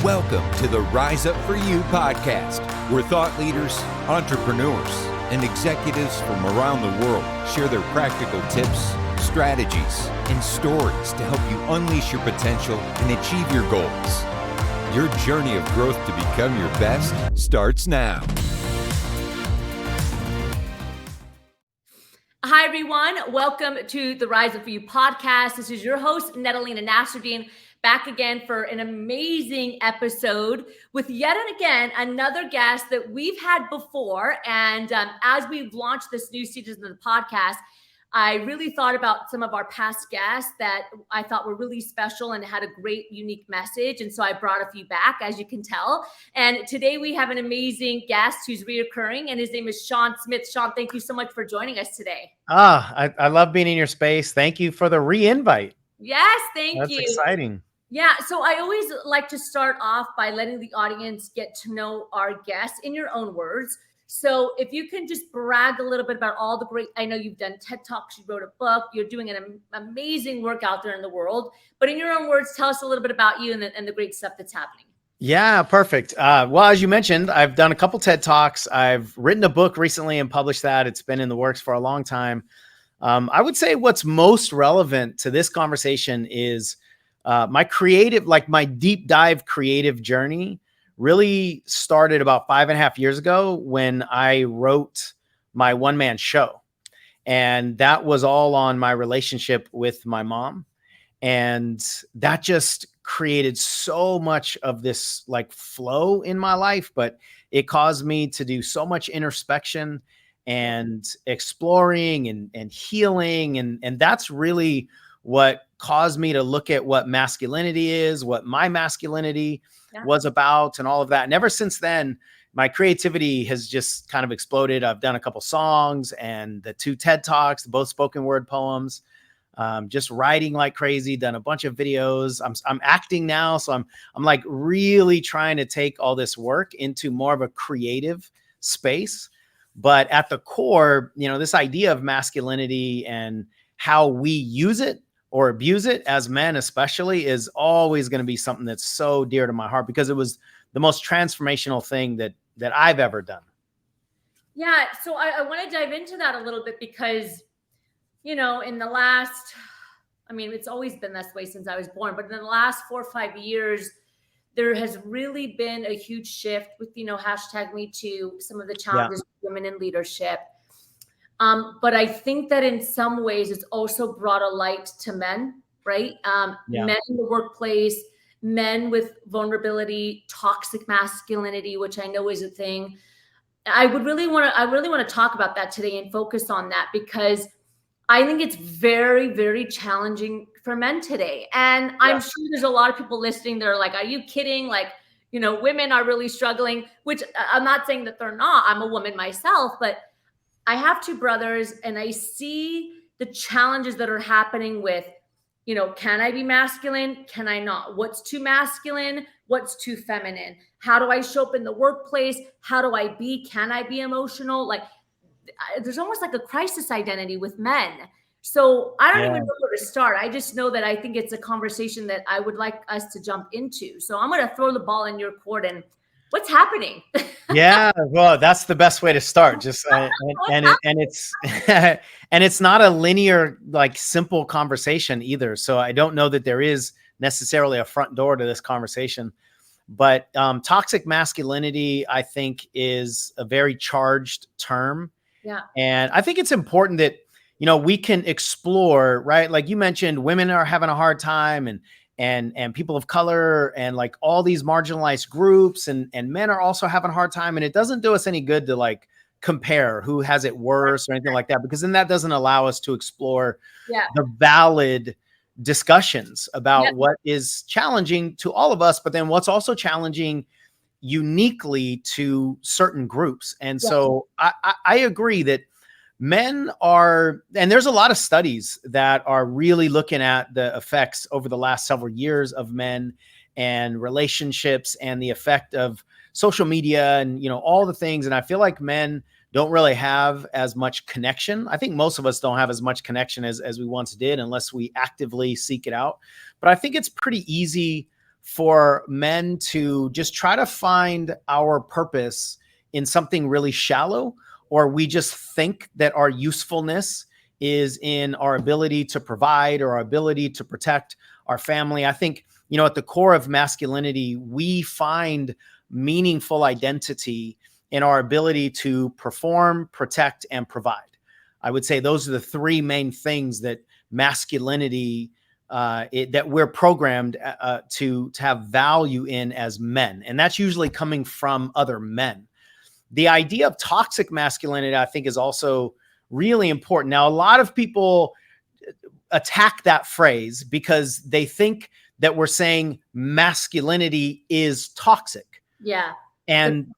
Welcome to the Rise Up For You podcast, where thought leaders, entrepreneurs, and executives from around the world share their practical tips, strategies, and stories to help you unleash your potential and achieve your goals. Your journey of growth to become your best starts now. Hi, everyone. Welcome to the Rise Up For You podcast. This is your host, Netalina Nasruddin, back again for an amazing episode with yet and again another guest that we've had before. And as we've launched this new season of the podcast, I really thought about some of our past guests that I thought were really special and had a great, unique message. And so I brought a few back, as you can tell. And today we have an amazing guest who's reoccurring, and his name is Sean Smith. Sean, thank you so much for joining us today. I love being in your space. Thank you for the re-invite. Yes, thank you. That's exciting. Yeah, so I always like to start off by letting the audience get to know our guests in your own words. So if you can just brag a little bit about all the great, I know you've done TED Talks, you wrote a book, you're doing an amazing work out there in the world, but in your own words, tell us a little bit about you and the great stuff that's happening. Yeah, perfect. Well, as you mentioned, I've done a couple TED Talks. I've written a book recently and published that. It's been in the works for a long time. I would say what's most relevant to this conversation is my creative, like my deep dive creative journey really started about 5.5 years ago when I wrote my one-man show. And that was all on my relationship with my mom. And that just created so much of this like flow in my life, but it caused me to do so much introspection and exploring and healing. And that's really what caused me to look at what masculinity is, what my masculinity was about, and all of that. And ever since then, my creativity has just kind of exploded. I've done a couple songs and the 2 TED Talks, both spoken word poems, just writing like crazy, done a bunch of videos. I'm acting now. So I'm like really trying to take all this work into more of a creative space. But at the core, you know, this idea of masculinity and how we use it or abuse it as men, especially, is always going to be something that's so dear to my heart because it was the most transformational thing that I've ever done. Yeah. So I want to dive into that a little bit because, you know, in the last, I mean, it's always been this way since I was born, but in the last 4 or 5 years, there has really been a huge shift with, you know, #MeToo, some of the challenges of women in leadership. But I think that in some ways it's also brought a light to men, right? Men in the workplace, men with vulnerability, toxic masculinity, which I know is a thing. I really want to talk about that today and focus on that because I think it's very, very challenging for men today. And I'm sure there's a lot of people listening that are like, are you kidding? Like, you know, women are really struggling, which I'm not saying that they're not. I'm a woman myself, but I have 2 brothers and I see the challenges that are happening with, you know, can I be masculine? Can I not? What's too masculine? What's too feminine? How do I show up in the workplace? How do I be? Can I be emotional? Like there's almost like a crisis identity with men. So I don't even know where to start. I just know that I think it's a conversation that I would like us to jump into. So I'm going to throw the ball in your court and what's happening? Yeah, well, that's the best way to start. Just and it's and it's not a linear, like simple conversation either. So I don't know that there is necessarily a front door to this conversation. But toxic masculinity, I think, is a very charged term. Yeah, and I think it's important that we can explore, right? Like you mentioned, women are having a hard time, and people of color and like all these marginalized groups and men are also having a hard time. And it doesn't do us any good to like compare who has it worse or anything like that, because then that doesn't allow us to explore the valid discussions about what is challenging to all of us, but then what's also challenging uniquely to certain groups. And so I agree that men are, and there's a lot of studies that are really looking at the effects over the last several years of men and relationships and the effect of social media and, all the things. And I feel like men don't really have as much connection. I think most of us don't have as much connection as we once did, unless we actively seek it out. But I think it's pretty easy for men to just try to find our purpose in something really shallow, or we just think that our usefulness is in our ability to provide or our ability to protect our family. I think, at the core of masculinity, we find meaningful identity in our ability to perform, protect, and provide. I would say those are the three main things that masculinity, that we're programmed to have value in as men. And that's usually coming from other men. The idea of toxic masculinity, I think, is also really important. Now, a lot of people attack that phrase because they think that we're saying masculinity is toxic. Yeah. And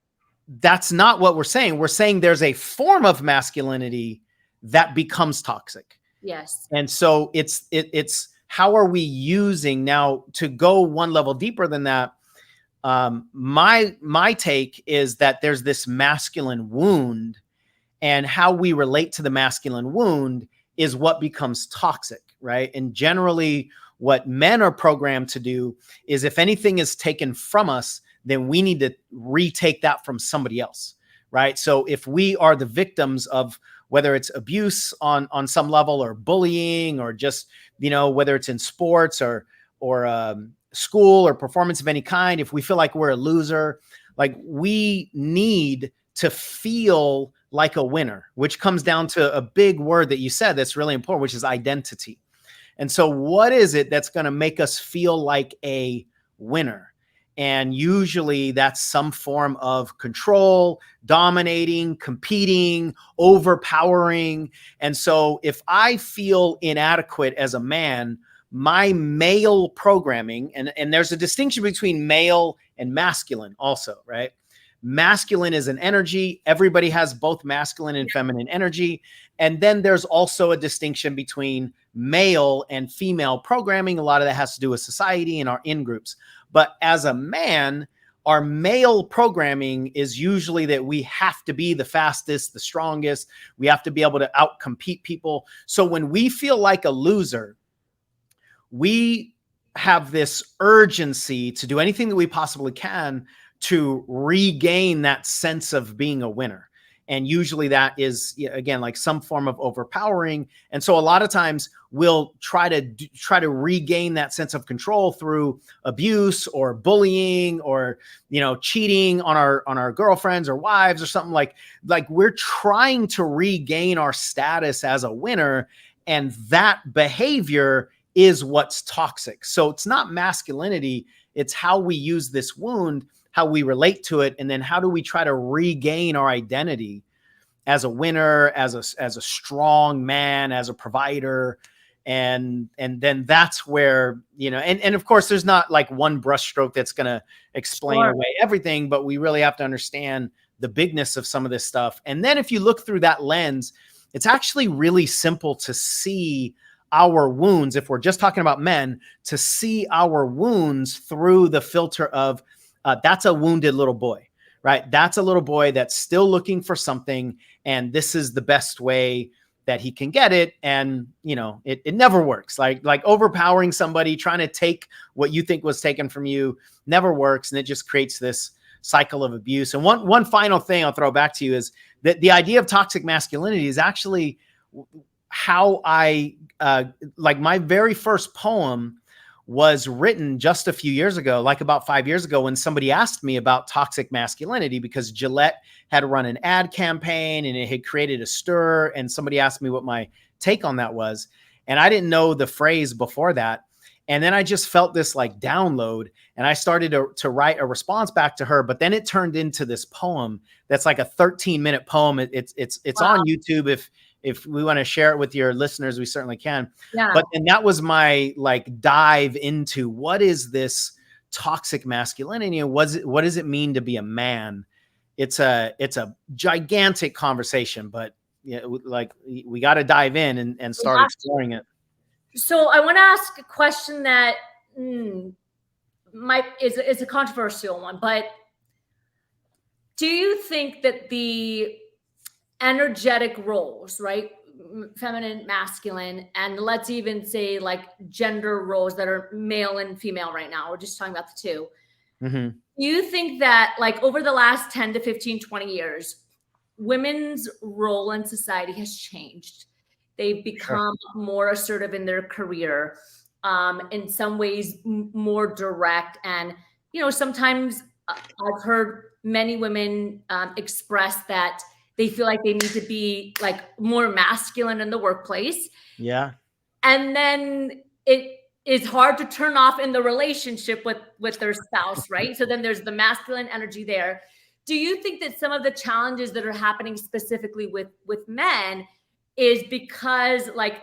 that's not what we're saying. We're saying there's a form of masculinity that becomes toxic. Yes. And so it's how are we using now to go one level deeper than that? My take is that there's this masculine wound, and how we relate to the masculine wound is what becomes toxic, right? And generally what men are programmed to do is if anything is taken from us, then we need to retake that from somebody else, right? So if we are the victims of whether it's abuse on some level, or bullying, or just, whether it's in sports or school or performance of any kind, if we feel like we're a loser, like we need to feel like a winner, which comes down to a big word that you said that's really important, which is identity. And so what is it that's going to make us feel like a winner? And usually that's some form of control, dominating, competing, overpowering. And so if I feel inadequate as a man, my male programming, and there's a distinction between male and masculine also, right? Masculine is an energy. Everybody has both masculine and feminine energy. And then there's also a distinction between male and female programming. A lot of that has to do with society and our in-groups. But as a man, our male programming is usually that we have to be the fastest, the strongest. We have to be able to outcompete people. So when we feel like a loser, we have this urgency to do anything that we possibly can to regain that sense of being a winner. And usually that is, again, like some form of overpowering. And so a lot of times we'll try to regain that sense of control through abuse or bullying or, cheating on our girlfriends or wives or something like we're trying to regain our status as a winner. And that behavior is what's toxic. So it's not masculinity. It's how we use this wound, how we relate to it, and then how do we try to regain our identity as a winner, as a strong man, as a provider. And then that's where, and of course there's not like one brushstroke that's going to explain away everything, but we really have to understand the bigness of some of this stuff. And then if you look through that lens, it's actually really simple to see our wounds, if we're just talking about men, to see our wounds through the filter of that's a wounded little boy, right? That's a little boy that's still looking for something, and this is the best way that he can get it. And, it never works. Like overpowering somebody, trying to take what you think was taken from you never works. And it just creates this cycle of abuse. And one final thing I'll throw back to you is that the idea of toxic masculinity is actually how I, my very first poem was written just a few years ago, like about 5 years ago, when somebody asked me about toxic masculinity, because Gillette had run an ad campaign and it had created a stir. And somebody asked me what my take on that was. And I didn't know the phrase before that. And then I just felt this like download, and I started to write a response back to her. But then it turned into this poem that's like a 13-minute poem. It's Wow. on YouTube. If we want to share it with your listeners, we certainly can. Yeah. But and that was my like dive into what is this toxic masculinity, and what does it mean to be a man? It's a gigantic conversation, but we got to dive in and start exploring it. So I want to ask a question that is a controversial one, but do you think that the energetic roles, right? feminine, masculine, and let's even say like gender roles that are male and female right now. We're just talking about the two. Mm-hmm. Do you think that like over the last 10 to 15, 20 years, women's role in society has changed? They've become more assertive in their career, in some ways more direct. And, sometimes I've heard many women express that they feel like they need to be like more masculine in the workplace. Yeah. And then it is hard to turn off in the relationship with their spouse, right? So then there's the masculine energy there. Do you think that some of the challenges that are happening specifically with men is because like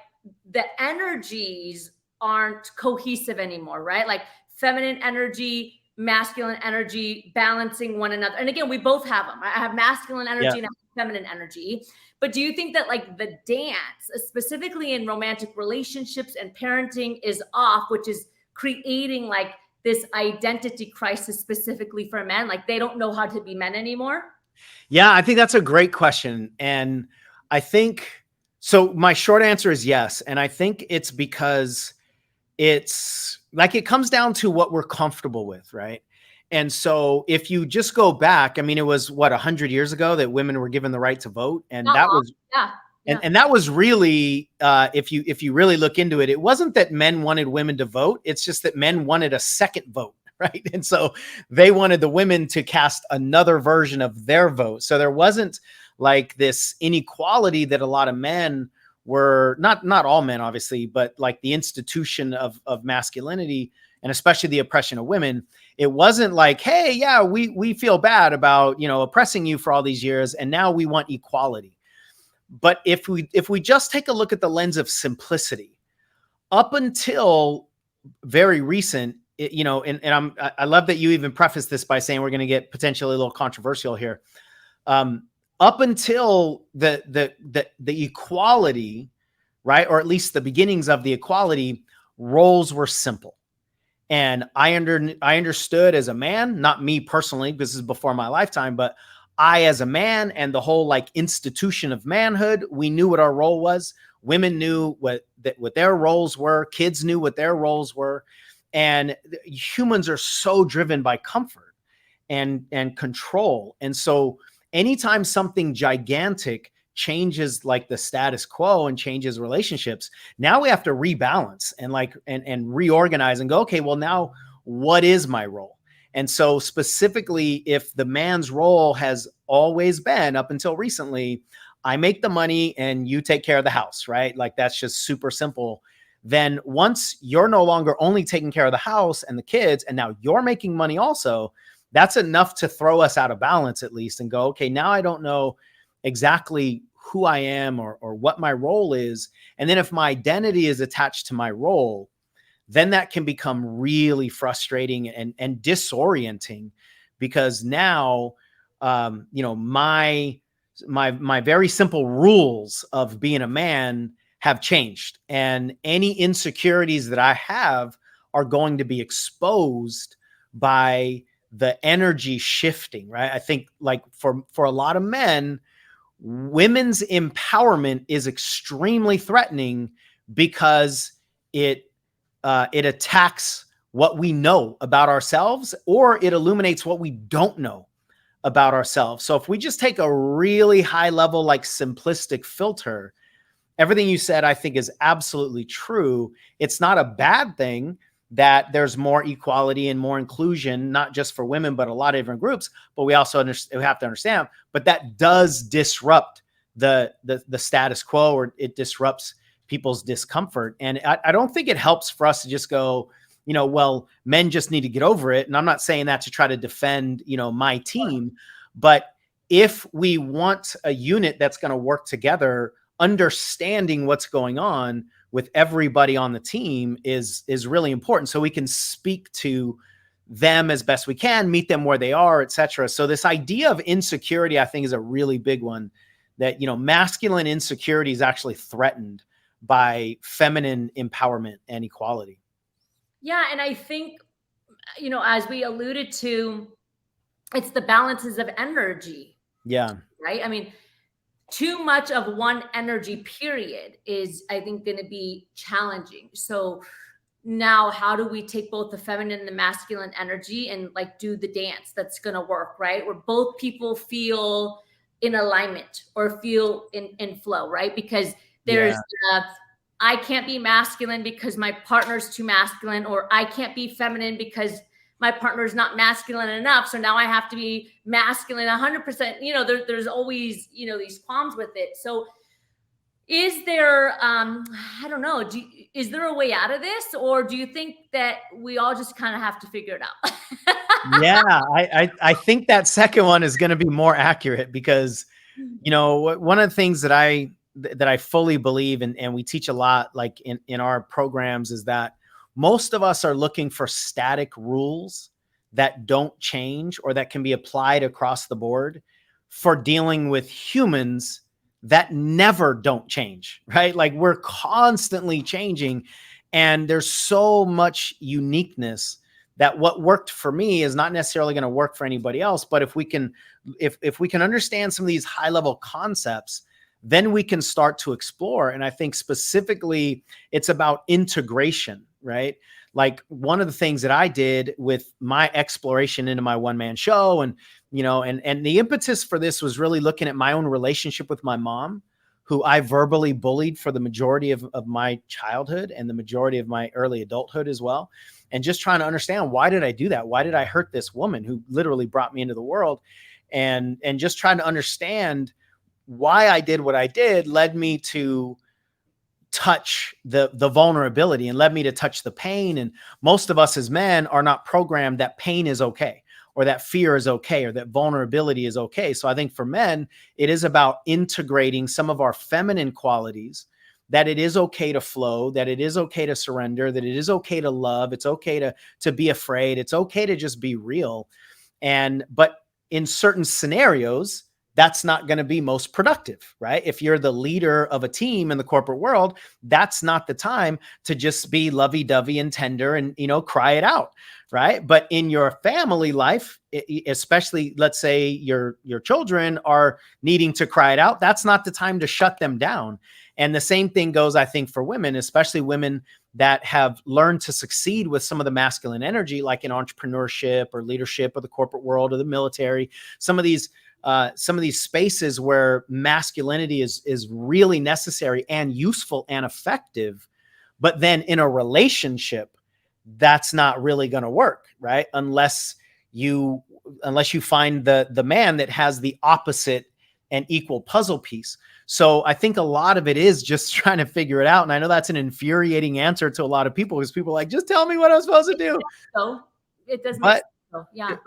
the energies aren't cohesive anymore, right? Like feminine energy, masculine energy, balancing one another. And again, we both have them. I have masculine energy and I have feminine energy. But do you think that like the dance, specifically in romantic relationships and parenting, is off, which is creating like this identity crisis specifically for men? Like they don't know how to be men anymore? Yeah, I think that's a great question. And I think, so my short answer is yes. And I think it's because it's like, it comes down to what we're comfortable with, right? And so if you just go back, I mean, it was what, 100 years ago that women were given the right to vote. And Not that long. was, Yeah. and that was really, if you really look into it, it wasn't that men wanted women to vote. It's just that men wanted a second vote, right? And so they wanted the women to cast another version of their vote. So there wasn't like this inequality that a lot of men were, not all men, obviously, but like the institution of masculinity and especially the oppression of women. It wasn't like, hey, yeah, we feel bad about, oppressing you for all these years, and now we want equality. But if we just take a look at the lens of simplicity, up until very recent, I love that you even prefaced this by saying we're going to get potentially a little controversial here. Up until the equality, right, or at least the beginnings of the equality, roles were simple. And I understood as a man, not me personally, because this is before my lifetime, but I as a man and the whole like institution of manhood, we knew what our role was. Women knew what their roles were. Kids knew what their roles were. And humans are so driven by comfort and control. And so anytime something gigantic changes like the status quo and changes relationships, now we have to rebalance and reorganize and go, okay, well, now what is my role? And so specifically, if the man's role has always been up until recently, I make the money and you take care of the house, right? Like that's just super simple. Then once you're no longer only taking care of the house and the kids, and now you're making money also, that's enough to throw us out of balance at least and go, okay, now I don't know exactly who I am or what my role is. And then if my identity is attached to my role, then that can become really frustrating and disorienting, because now, my very simple rules of being a man have changed, and any insecurities that I have are going to be exposed by the energy shifting, right? I think like for a lot of men, women's empowerment is extremely threatening because it attacks what we know about ourselves, or it illuminates what we don't know about ourselves. So if we just take a really high level, like simplistic filter, everything you said, I think, is absolutely true. It's not a bad thing that there's more equality and more inclusion, not just for women, but a lot of different groups. But we also we have to understand, but that does disrupt the status quo, or it disrupts people's discomfort. And I don't think it helps for us to just go, well, men just need to get over it. And I'm not saying that to try to defend, my team, but if we want a unit that's going to work together, understanding what's going on with everybody on the team is really important, so we can speak to them as best we can, meet them where they are, etc. So this idea of insecurity, I think, is a really big one, that, masculine insecurity is actually threatened by feminine empowerment and equality. Yeah. And I think, as we alluded to, it's the balances of energy. Yeah. Right. I mean, too much of one energy period is, I think, going to be challenging. So now how do we take both the feminine and the masculine energy and like do the dance that's going to work, right? Where both people feel in alignment or feel in flow, right? Because there's I can't be masculine because my partner's too masculine, or I can't be feminine because my partner's not masculine enough. So now I have to be masculine 100%. You know, there's always, you know, these qualms with it. So is there, I don't know, is there a way out of this? Or do you think that we all just kind of have to figure it out? Yeah, I think that second one is going to be more accurate because, you know, one of the things that I fully believe and we teach a lot like in our programs is that most of us are looking for static rules that don't change or that can be applied across the board for dealing with humans that never don't change, right? Like we're constantly changing and there's so much uniqueness that what worked for me is not necessarily going to work for anybody else. But if we can understand some of these high level concepts, then we can start to explore. And I think specifically it's about integration, right? Like one of the things that I did with my exploration into my one-man show and, you know, and the impetus for this was really looking at my own relationship with my mom, who I verbally bullied for the majority of my childhood and the majority of my early adulthood as well. And just trying to understand, why did I do that? Why did I hurt this woman who literally brought me into the world? And just trying to understand why I did what I did led me to touch the vulnerability and led me to touch the pain. And most of us as men are not programmed that pain is okay, or that fear is okay, or that vulnerability is okay. So I think for men, it is about integrating some of our feminine qualities, that it is okay to flow, that it is okay to surrender, that it is okay to love. It's okay to be afraid. It's okay to just be real. But in certain scenarios, that's not going to be most productive, right? If you're the leader of a team in the corporate world, that's not the time to just be lovey-dovey and tender and, you know, cry it out, right? But in your family life, especially, let's say your children are needing to cry it out, that's not the time to shut them down. And the same thing goes, I think, for women, especially women that have learned to succeed with some of the masculine energy, like in entrepreneurship or leadership or the corporate world or the military, some of these spaces where masculinity is really necessary and useful and effective. But then in a relationship, that's not really going to work, right? Unless you find the man that has the opposite and equal puzzle piece. So I think a lot of it is just trying to figure it out. And I know that's an infuriating answer to a lot of people, because people are like, just tell me what I'm supposed to do. So it does make sense. Yeah.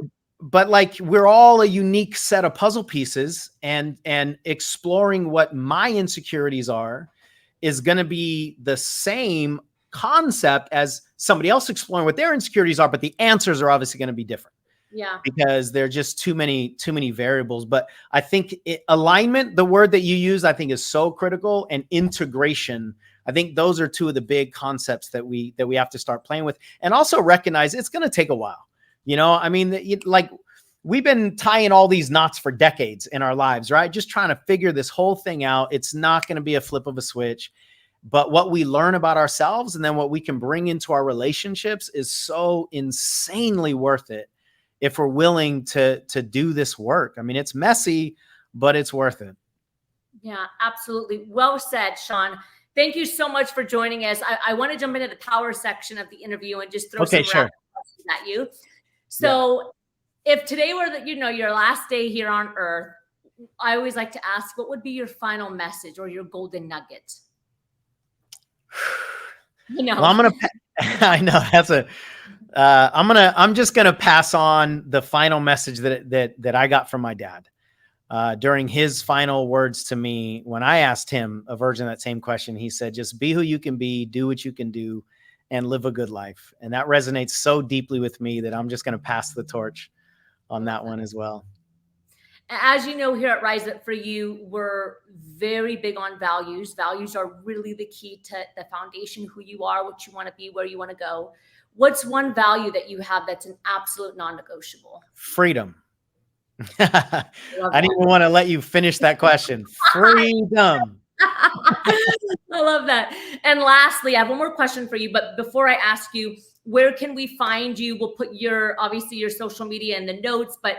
But like, we're all a unique set of puzzle pieces, and exploring what my insecurities are is going to be the same concept as somebody else exploring what their insecurities are, but the answers are obviously going to be different. Yeah. Because there are just too many variables. But I think alignment, the word that you use, I think is so critical, and integration. I think those are two of the big concepts that we have to start playing with, and also recognize it's going to take a while. You know, I mean, like, we've been tying all these knots for decades in our lives, right? Just trying to figure this whole thing out. It's not going to be a flip of a switch, but what we learn about ourselves and then what we can bring into our relationships is so insanely worth it if we're willing to do this work. I mean, it's messy, but it's worth it. Yeah, absolutely. Well said, Sean. Thank you so much for joining us. I want to jump into the power section of the interview and just throw some rapid questions at you. So if today were your last day here on Earth, I always like to ask, what would be your final message or your golden nugget? You know, well, I know that's I'm just going to pass on the final message that I got from my dad during his final words to me. When I asked him a version of that same question, he said, just be who you can be, do what you can do, and live a good life. And that resonates so deeply with me that I'm just going to pass the torch on that one as well. As you know, here at Rise Up For You, we're very big on values. Values are really the key to the foundation, who you are, what you want to be, where you want to go. What's one value that you have that's an absolute non-negotiable? Freedom. I Love didn't even want to let you finish that question. Freedom. I love that. And lastly, I have one more question for you. But before I ask you, where can we find you? We'll put obviously your social media in the notes, but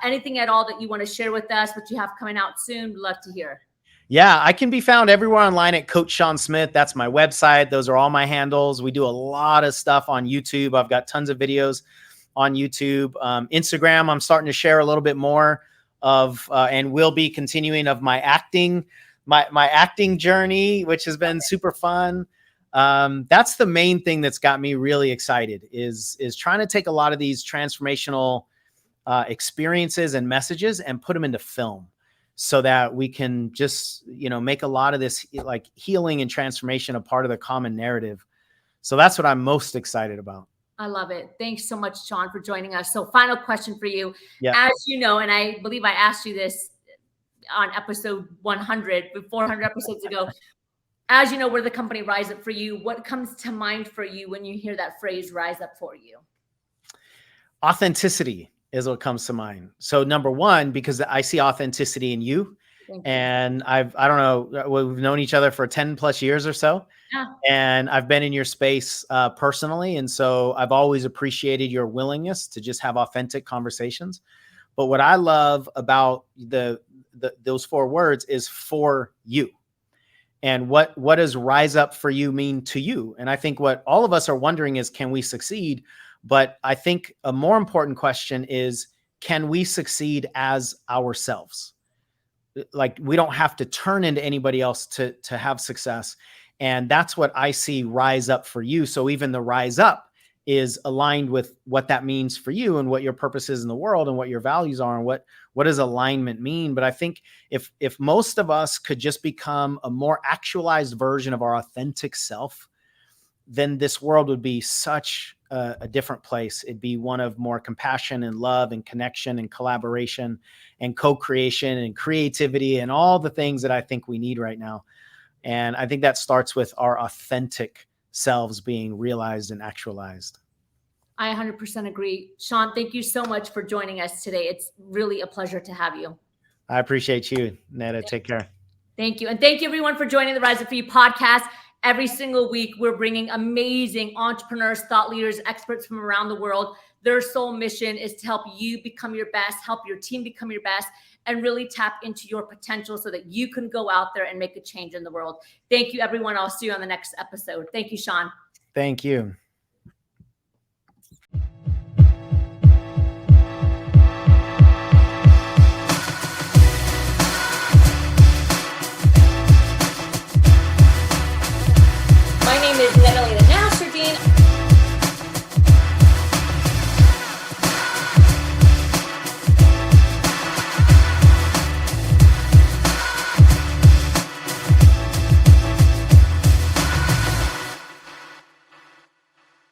anything at all that you want to share with us, what you have coming out soon, we'd love to hear. Yeah, I can be found everywhere online at Coach Sean Smith. That's my website. Those are all my handles. We do a lot of stuff on YouTube. I've got tons of videos on YouTube. Instagram, I'm starting to share a little bit more of, and will be continuing of my acting, my acting journey, which has been super fun. That's the main thing that's got me really excited is trying to take a lot of these transformational experiences and messages and put them into film, so that we can just, make a lot of this like healing and transformation a part of the common narrative. So that's what I'm most excited about. I love it. Thanks so much, Sean, for joining us. So final question for you. Yeah. As you know, and I believe I asked you this on episode 100, 400 episodes ago, as you know, we're the company Rise Up For You. What comes to mind for you when you hear that phrase, rise up for you? Authenticity is what comes to mind. So number one, because I see authenticity in you. And I don't know, we've known each other for 10 plus years or so. Yeah. And I've been in your space personally. And so I've always appreciated your willingness to just have authentic conversations. But what I love about those 4 words is for you. And what does rise up for you mean to you? And I think what all of us are wondering is, can we succeed? But I think a more important question is, can we succeed as ourselves? Like, we don't have to turn into anybody else to have success. And that's what I see rise up for you. So even the rise up is aligned with what that means for you and what your purpose is in the world and what your values are and what does alignment mean. But I think if most of us could just become a more actualized version of our authentic self, then this world would be such a different place. It'd be one of more compassion and love and connection and collaboration and co-creation and creativity and all the things that I think we need right now. And I think that starts with our authentic selves being realized and actualized. I 100% agree. Sean, thank you so much for joining us today. It's really a pleasure to have you. I appreciate you, Netta. Take care. Thank you. And thank you, everyone, for joining the Rise Up For You podcast. Every single week, we're bringing amazing entrepreneurs, thought leaders, experts from around the world. Their sole mission is to help you become your best, help your team become your best, and really tap into your potential so that you can go out there and make a change in the world. Thank you, everyone. I'll see you on the next episode. Thank you, Sean. Thank you.